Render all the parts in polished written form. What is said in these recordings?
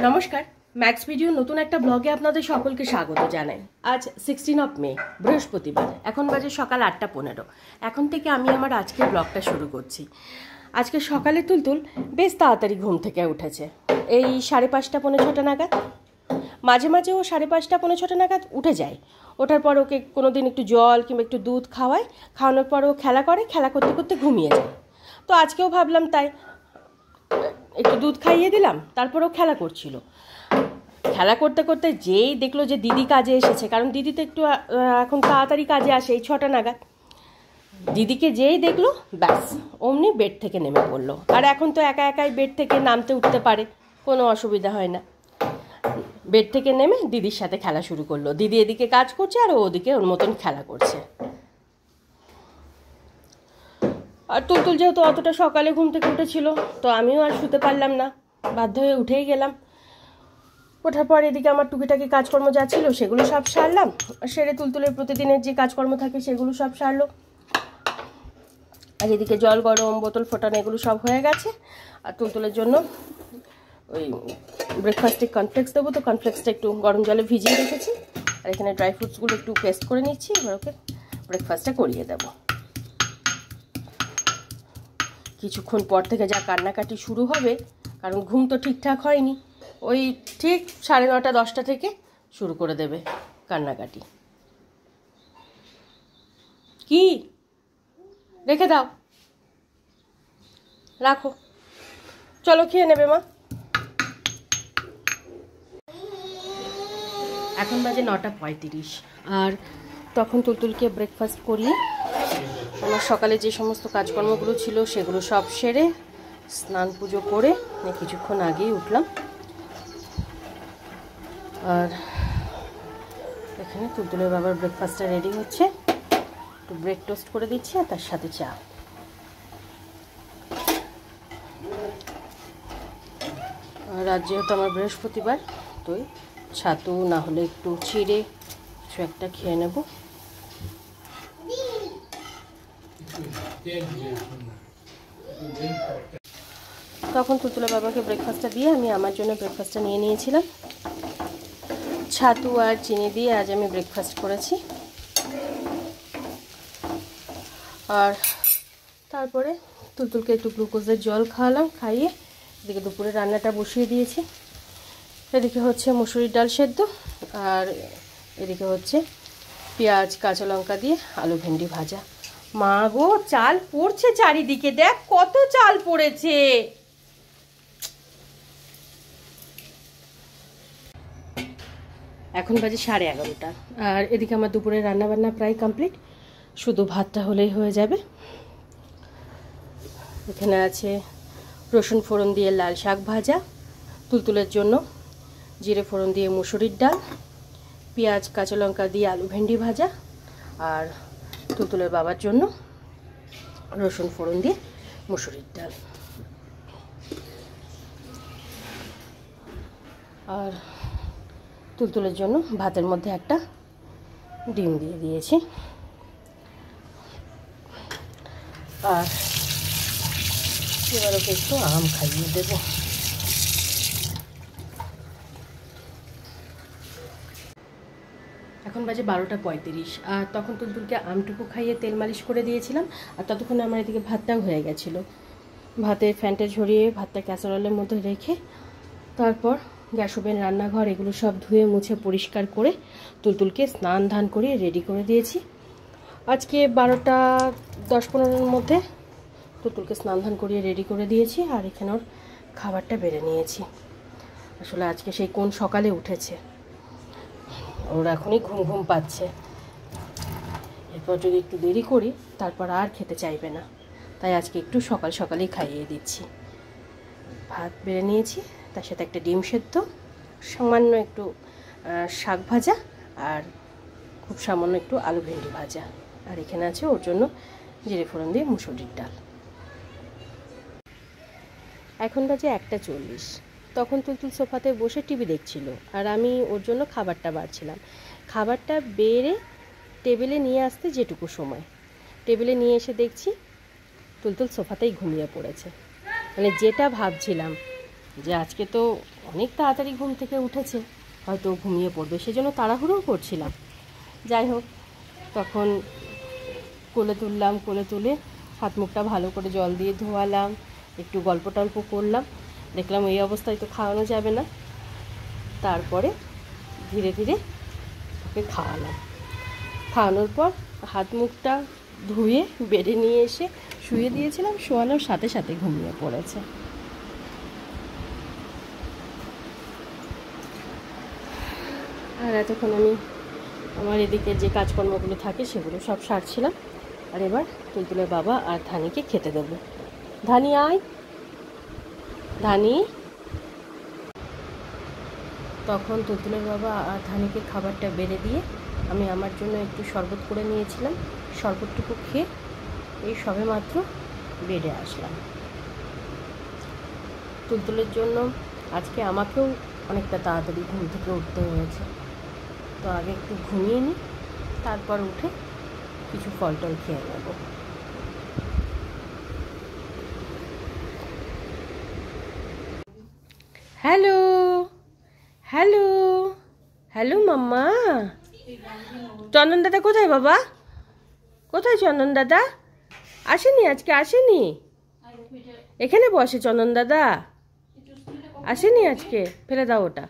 নমস্কার, max video নতুন একটা ব্লগে আপনাদের সকলকে স্বাগত জানাই। আজ 16 মে বৃহস্পতিবার, এখন বাজে সকাল 8:15। এখন থেকে আমি আমার আজকের ব্লগটা শুরু করছি। আজকে সকালে তুলতুল বেশ তাড়াতাড়ি ঘুম থেকে উঠেছে, এই 5:30 পৌনে 6টা নাগাদ। মাঝে মাঝে ও 5:30 পৌনে 6টা নাগাদ উঠে যায়। ওঠার পর ওকে কোনো দিন একটু জল কিংবা একটু দুধ খাওয়ায়, খাওয়ানোর পর ও খেলা করে, খেলা করতে করতে ঘুমিয়ে যায়। তো আজকেও ভাবলাম তাই একটু দুধ খাইয়ে দিলাম, তারপরেও খেলা করছিল। খেলা করতে করতে যেই দেখলো যে দিদি কাজে এসেছে, কারণ দিদি তো একটু এখন তাড়াতাড়ি কাজে আসে, এই 6টা নাগাদ। দিদিকে যেই দেখলো ব্যাস অমনি বেড থেকে নেমে পড়লো। আর এখন তো একা একাই বেড থেকে নামতে উঠতে পারে, কোনো অসুবিধা হয় না। বেড থেকে নেমে দিদির সাথে খেলা শুরু করলো। দিদি এদিকে কাজ করছে আর ও ওদিকে ওর মতন খেলা করছে। আর তুলতুল যেহেতু অতটা সকালে ঘুম থেকে উঠেছিল, তো আমিও আর শুতে পারলাম না, বাধ্য হয়ে উঠেই গেলাম। ওঠার পর এদিকে আমার টুকিটাকি কাজকর্ম যা ছিল সেগুলো সব সারলাম। সেরে তুলতুলের প্রতিদিনের যে কাজকর্ম থাকে সেগুলো সব সারলো। আর এদিকে জল গরম, বোতল ফোটানো, এগুলো সব হয়ে গেছে। আর তুলতুলের জন্য ওই ব্রেকফাস্টে কর্নফ্লেক্স দেবো, তো কর্নফ্লেক্সটা একটু গরম জলে ভিজিয়ে রেখেছি। আর এখানে ড্রাই ফ্রুটসগুলো একটু পেস্ট করে নিচ্ছি, এবার ওকে ব্রেকফাস্টটা করিয়ে দেবো। কিছুক্ষণ পর থেকে যা কান্নাকাটি শুরু হবে, কারণ ঘুম তো ঠিকঠাক হয়নি। ওই ঠিক 9:30 10টা থেকে শুরু করে দেবে কান্নাকাটি। কি রেখে দাও, রাখো, চলো খেয়ে নেবে মা। এখন বাজে 9:35, আর তখন তুলতুলকে ব্রেকফাস্ট করিয়ে আমার সকালে যে সমস্ত কাজকর্মগুলো ছিল সেগুলো সব সেরে স্নান পুজো করে কিছুক্ষণ আগেই উঠলাম। আর এখানে তুলতুলের বাবার ব্রেকফাস্টটা রেডি হচ্ছে, একটু ব্রেড টোস্ট করে দিচ্ছি আর তার সাথে চা। আর আজ যেহেতু আমার বৃহস্পতিবার, তো ছাতু না হলে একটু চিড়ে কিছু একটা খেয়ে নেব। তখন তুলতুলের বাবাকে ব্রেকফাস্টটা দিয়ে আমি আমার জন্য ব্রেকফাস্টটা নিয়ে নিয়েছিলাম। ছাতু আর চিনি দিয়ে আজ আমি ব্রেকফাস্ট করেছি। আর তারপরে তুলতুলকে একটু গ্লুকোজের জল খাওয়ালাম, খাইয়ে এদিকে দুপুরে রান্নাটা বসিয়ে দিয়েছি। এদিকে হচ্ছে মুসুরির ডাল সেদ্ধ, আর এদিকে হচ্ছে পেঁয়াজ কাঁচা লঙ্কা দিয়ে আলু ভেন্ডি ভাজা। মা গো, চাল পড়ছে চারিদিকে, দেখ কত চাল পড়েছে। এখন বাজে 11:30, আর এদিকে আমার দুপুরের রান্নাবান্না প্রায় কমপ্লিট, শুধু ভাতটা হলেই হয়ে যাবে। এখানে আছে রসুন ফোড়ন দিয়ে লাল শাক ভাজা, তুলতুলের জন্য জিরে ফোড়ন দিয়ে মুসুরির ডাল, পেঁয়াজ কাঁচা লঙ্কা দিয়ে আলু ভেন্ডি ভাজা, আর তুলতুলের বাবার জন্য রসুন ফোড়ন দিয়ে মুসুরির ডাল। আর তুলতুলের জন্য ভাতের মধ্যে একটা ডিম দিয়ে দিয়েছি। আর এবার ওকে একটু আম খাইয়ে দেবো। এখন বাজে 12:35, আর তখন তুলতুলকে আমটুকু খাইয়ে তেল মালিশ করে দিয়েছিলাম। আর ততক্ষণে আমার এদিকে ভাতটাও হয়ে গেছিলো। ভাতে ফ্যানটা ঝরিয়ে ভাতটা ক্যাসারোলের মধ্যে রেখে তারপর গ্যাস ওভেন, রান্নাঘর এগুলো সব ধুয়ে মুছে পরিষ্কার করে তুলতুলকে স্নান ধান করিয়ে রেডি করে দিয়েছি। আজকে 12:10-15-এর মধ্যে তুলতুলকে স্নান ধান করিয়ে রেডি করে দিয়েছি। আর এখানে ওর খাবারটা বেড়ে নিয়েছি। আসলে আজকে সেই কোন সকালে উঠেছে, ওর এখনই ঘুম ঘুম পাচ্ছে। এরপর যদি একটু দেরি করি তারপর আর খেতে চাইবে না, তাই আজকে একটু সকাল সকালেই খাইয়ে দিচ্ছি। ভাত বেড়ে নিয়েছি, তার সাথে একটা ডিম সেদ্ধ, সামান্য একটু শাক ভাজা, আর খুব সামান্য একটু আলু ভেন্ডি ভাজা। আর এখানে আছে ওর জন্য জিরে ফোড়ন দিয়ে মুসুরির ডাল। এখন বাজে 1:40। তখন তুলতুল সোফাতে বসে টিভি দেখছিল, আর আমি ওর জন্য খাবারটা বাড়ছিলাম। খাবারটা বেড়ে টেবিলে নিয়ে আসতে যেটুকু সময়, টেবিলে নিয়ে এসে দেখছি তুলতুল সোফাতেই ঘুমিয়ে পড়েছে। মানে যেটা ভাবছিলাম যে আজকে তো অনেক তাড়াতাড়ি ঘুম থেকে উঠেছে, হয়তো ঘুমিয়ে পড়বে, সেজন্য তাড়াহুড়োও করছিলাম। যাই হোক, তখন কোলে তুললাম, কোলে তুলে হাত মুখটা ভালো করে জল দিয়ে ধোয়ালাম, একটু গল্প টল্প করলাম, দেখলাম এই অবস্থায় তো খাওয়ানো যাবে না। তারপরে ধীরে ধীরে ওকে খাওয়ালাম। খাওয়ানোর পর হাত মুখটা ধুয়ে বেডে নিয়ে এসে শুয়ে দিয়েছিলাম, শোয়ানোর সাথে সাথে ঘুমিয়ে পড়েছে। আর এতক্ষণ আমি আমার এদিকে যে কাজকর্মগুলো থাকে সেগুলো সব সারছিলাম। আর এবার তুলতুলের বাবা আর ধানিকে খেতে দেবো। ধানি আয়, ধানি। তখন তুলতুলের বাবা আর ধানিকে খাবারটা বেড়ে দিয়ে আমি আমার জন্য একটু শরবত করে নিয়েছিলাম। শরবতটুকু খেয়ে এই সবে মাত্র বেডে আসলাম। তুলতুলের জন্য আজকে আমাকেও অনেকটা তাড়াতাড়ি ঘুম থেকে উঠতে হয়েছে। তো আগে একটু ঘুমিয়ে নিই, তারপর উঠে কিছু ফল টল খেয়ে নেব। হ্যালো, হ্যালো, হ্যালো মাম্মা। চন্দন দাদা কোথায় বাবা? কোথায় চন্দন দাদা? আসেনি আজকে, আসেনি? এখানে বসে চন্দন দাদা, আসেনি আজকে। ফেলে দাও ওটা।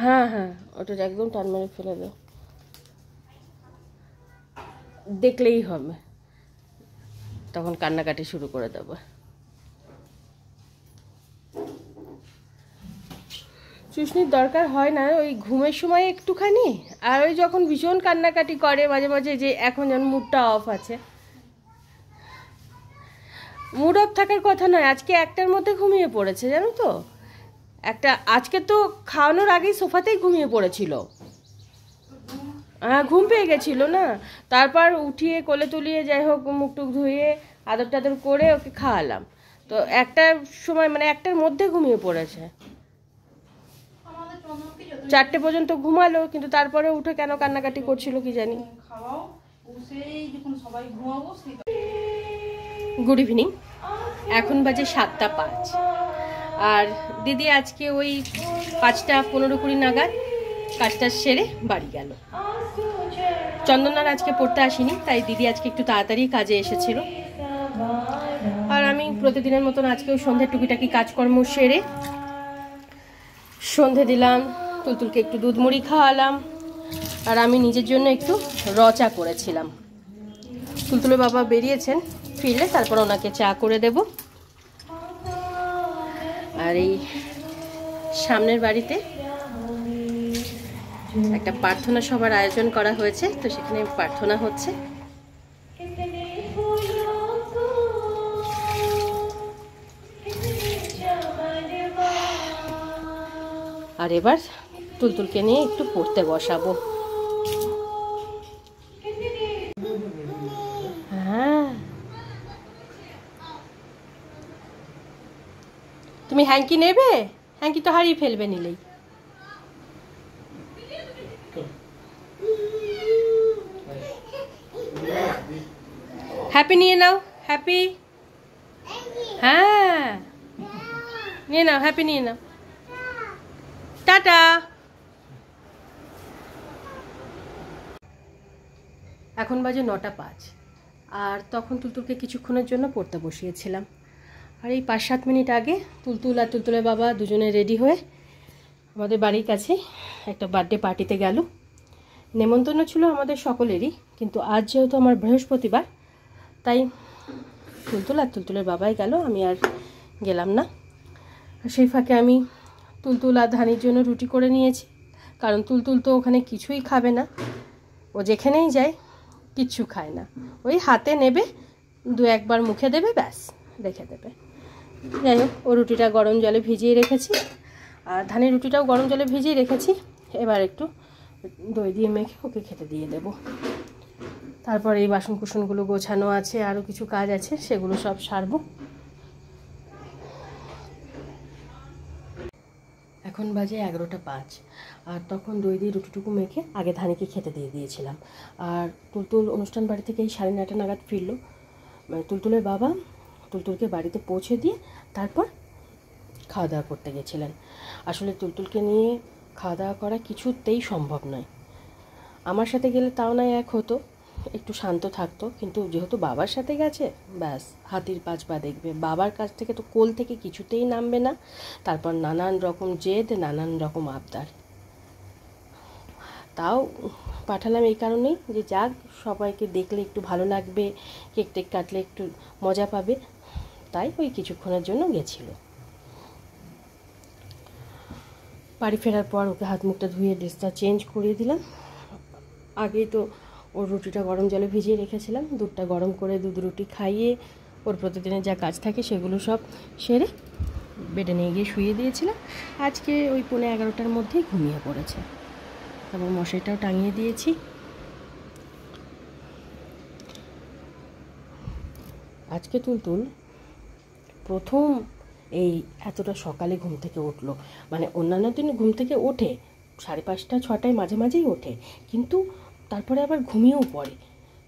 হ্যাঁ হ্যাঁ, ওটা একদম টান মেরে ফেলে দাও, দেখলেই হবে, তখন কান্নাকাটি শুরু করে দেবো। চুষনির দরকার হয় না, ওই ঘুমের সময় একটুখানি, আর ওই যখন ভীষণ কান্নাকাটি করে মাঝে মাঝে, যে এখন যেন মুডটা অফ আছে। মুড অফ থাকার কথা নয়, আজকে একটার মধ্যে ঘুমিয়ে পড়েছে জানো তো। আজকে তো খাওয়ানোর আগেই সোফাতেই ঘুমিয়ে পড়েছিল। হ্যাঁ, ঘুম পেয়ে গেছিল না। তারপর উঠিয়ে কোলে তুলিয়ে যাই হোক মুখ টুক ধুয়ে আদর টাদর করে ওকে খাওয়ালাম। তো একটার সময় মানে একটার মধ্যে ঘুমিয়ে পড়েছে। 4টে পর্যন্ত ঘুমালো, কিন্তু তারপরে উঠে কেন কান্নাকাটি করছিল কি জানি। গুড ইভিনিং, এখন বাজে 7টা 5। আর দিদি আজকে ওই 5টা 15-20 নাগাদ কাজটা সেরে বাড়ি গেল। চন্দনার আজকে পড়তে আসেনি, তাই দিদি আজকে একটু তাড়াতাড়ি কাজে এসেছিল। আর আমি প্রতিদিনের মতন আজকেও সন্ধ্যের টুকিটাকি কাজকর্ম সেরে সন্ধে দিলাম, তুলতুলকে একটু দুধ মুড়ি খাওয়ালাম, আর আমি নিজের জন্য একটু চা করেছিলাম। তুলতুলের বাবা বেরিয়েছেন ফিরলে তারপর ওনাকে চা করে দেব। আর এই সামনের বাড়িতে একটা প্রার্থনা সভার আয়োজন করা হয়েছে, তো সেখানে প্রার্থনা হচ্ছে। আর এবার তুলতুলকে নিয়ে একটু পড়তে বসাবো। হ্যাঁ, তুমি হ্যাঙ্কি নেবে? হ্যাঙ্কি তো হারিয়ে ফেলবে নিলেই। হ্যাপি নিয়ে নাও, হ্যাপি। হ্যাঁ, নিয়ে নাও, হ্যাপি নিয়ে নাও। টাটা। এখন বাজে 9টা 5, আর তখন তুলতুলকে কিছুক্ষণের জন্য পড়তে বসিয়েছিলাম। আর এই 5-7 মিনিট আগে তুলতুল আর তুলতুলের বাবা দুজনে রেডি হয়ে আমাদের বাড়ির কাছে একটা বার্থডে পার্টিতে গেল। নেমন্তন্ন ছিল আমাদের সকলেরই, কিন্তু আজ যেহেতু আমার বৃহস্পতিবার, তাই তুলতুল আর তুলতুলের বাবাই গেল, আমি আর গেলাম না। সেই ফাঁকে আমি তুলতুল আর ধানির জন্য রুটি করে নিয়েছি, কারণ তুলতুল তো ওখানে কিছুই খাবে না, ও যেখানেই যায় কিচ্ছু খায় না, ওই হাতে নেবে, 2-1বার মুখে দেবে, ব্যাস রেখে দেবে। যাই হোক, ও রুটিটা গরম জলে ভিজিয়ে রেখেছি, আর ধানের রুটিটাও গরম জলে ভিজিয়ে রেখেছি। এবার একটু দই দিয়ে মেখে ওকে খেতে দিয়ে দেব। তারপর এই বাসন কুসনগুলো গোছানো আছে, আরও কিছু কাজ আছে, সেগুলো সব সারবো। এখন বাজে 11টা 5, আর তখন দই দিয়ে রুটিটুকু মেখে আগে ধানিকে খেতে দিয়ে দিয়েছিলাম। আর তুলতুল অনুষ্ঠান বাড়ি থেকে এই 9:30 নাগাদ ফিরলো। তুলতুলের বাবা তুলতুলকে বাড়িতে পৌঁছে দিয়ে তারপর খাওয়া দাওয়া করতে গেছিলেন। আসলে তুলতুলকে নিয়ে খাওয়া দাওয়া করা কিছুতেই সম্ভব নয়। আমার সাথে গেলে তাও নয় এক হতো, একটু শান্ত থাকতো, কিন্তু যেহেতু বাবার সাথে গেছে, ব্যাস হাতির পাঁচ পা দেখবে। বাবার কাছ থেকে তো কোল থেকে কিছুতেই নামবে না। তারপর নানান রকম জেদ, নানান রকম আবদার। তাও পাঠালাম এই কারণেই যে যাক, সবাইকে দেখলে একটু ভালো লাগবে, কেক টেক কাটলে একটু মজা পাবে, তাই ওই কিছুক্ষণের জন্য গেছিল। বাড়ি ফেরার পর ওকে হাত মুখটা ধুয়ে ড্রেসটা চেঞ্জ করিয়ে দিলাম। আগেই তো ওর রুটিটা গরম জলে ভিজিয়ে রেখেছিলাম, দুধটা গরম করে দুধ রুটি খাইয়ে ওর প্রতিদিনের যা কাজ থাকে সেগুলো সব সেরে বেডে নিয়ে গিয়ে শুয়ে দিয়েছিলাম। আজকে ওই 11:30টার মধ্যেই ঘুমিয়ে পড়েছে। তারপর মশারিটাও টাঙিয়ে দিয়েছি। আজকে তুলতুল প্রথম এই এতটা সকালে ঘুম থেকে উঠলো। মানে অন্যান্য দিন ঘুম থেকে ওঠে 5:30 6টায় মাঝে মাঝেই ওঠে, কিন্তু তারপরে আবার ঘুমিয়েও পড়ে।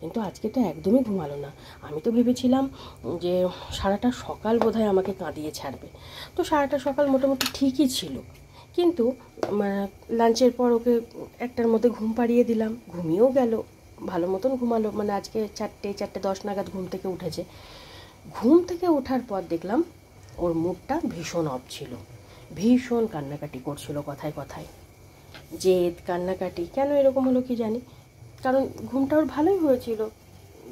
কিন্তু আজকে তো একদমই ঘুমালো না। আমি তো ভেবেছিলাম যে সারাটা সকাল বোধহয় আমাকে কাঁদিয়ে ছাড়বে। তো সারাটা সকাল মোটামুটি ঠিকই ছিল, কিন্তু লাঞ্চের পর ওকে 1টার মধ্যে ঘুম পাড়িয়ে দিলাম, ঘুমিয়েও গেল, ভালো মতন ঘুমালো। মানে আজকে 4:10 নাগাদ ঘুম থেকে উঠেছে। ঘুম থেকে ওঠার পর দেখলাম ওর মুডটা ভীষণ অফ ছিল, ভীষণ কান্নাকাটি করছিল কথায় কথায়, জেদ কান্নাকাটি। কেন এরকম হলো কি জানি, কারণ ঘুমটা ওর ভালোই হয়েছিল,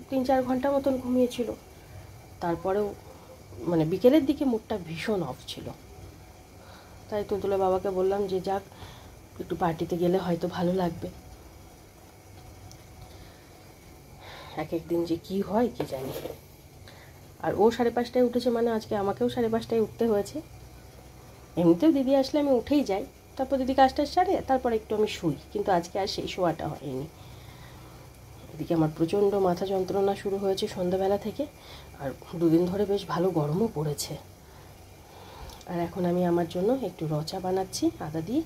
3-4 ঘন্টা মতন ঘুমিয়েছিল। তারপরেও মানে বিকেলের দিকে মুডটা ভীষণ অফ ছিল। তাই তুলতুলের বাবাকে বললাম যে যাক, একটু পার্টিতে গেলে হয়তো ভালো লাগবে। এক একদিন যে কি হয় কি জানি। আর ও 5:30টায় উঠেছে, মানে আজকে আমাকেও 5:30টায় উঠতে হয়েছে। এমনিতেও দিদি আসলে আমি উঠেই যাই, তারপর দিদি কাজটা সারে তারপর একটু আমি শুই, কিন্তু আজকে আর সেই শোয়াটা হয়নি। এদিকে আমার প্রচণ্ড মাথা যন্ত্রণা শুরু হয়েছে সন্ধ্যাবেলা থেকে, আর 2 দিন ধরে বেশ ভালো গরমও পড়েছে। আর এখন আমি আমার জন্য একটু রচা বানাচ্ছি আদা দিয়ে।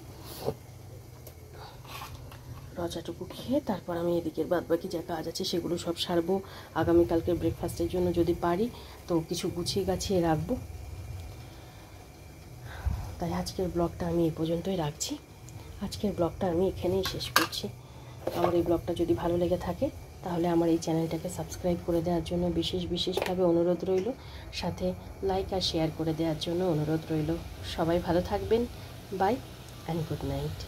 রচাটুকু খেয়ে তারপর আমি এদিকের বাদবাকি যা কাজ আছে সেগুলো সব সারবো। আগামীকালকে ব্রেকফাস্টের জন্য যদি পারি তো কিছু গুছিয়ে গাছিয়ে রাখবো। তাই আজকের ব্লগটা আমি এই পর্যন্তই রাখছি। আজকের ব্লগটা আমি এখানেই শেষ করছি। আমার এই ব্লগটা যদি ভালো লেগে থাকে তাহলে আমার এই চ্যানেলটাকে সাবস্ক্রাইব করে দেওয়ার জন্য বিশেষভাবে অনুরোধ রইল, সাথে লাইক আর শেয়ার করে দেওয়ার জন্য অনুরোধ রইল। সবাই ভালো থাকবেন। Bye and good night.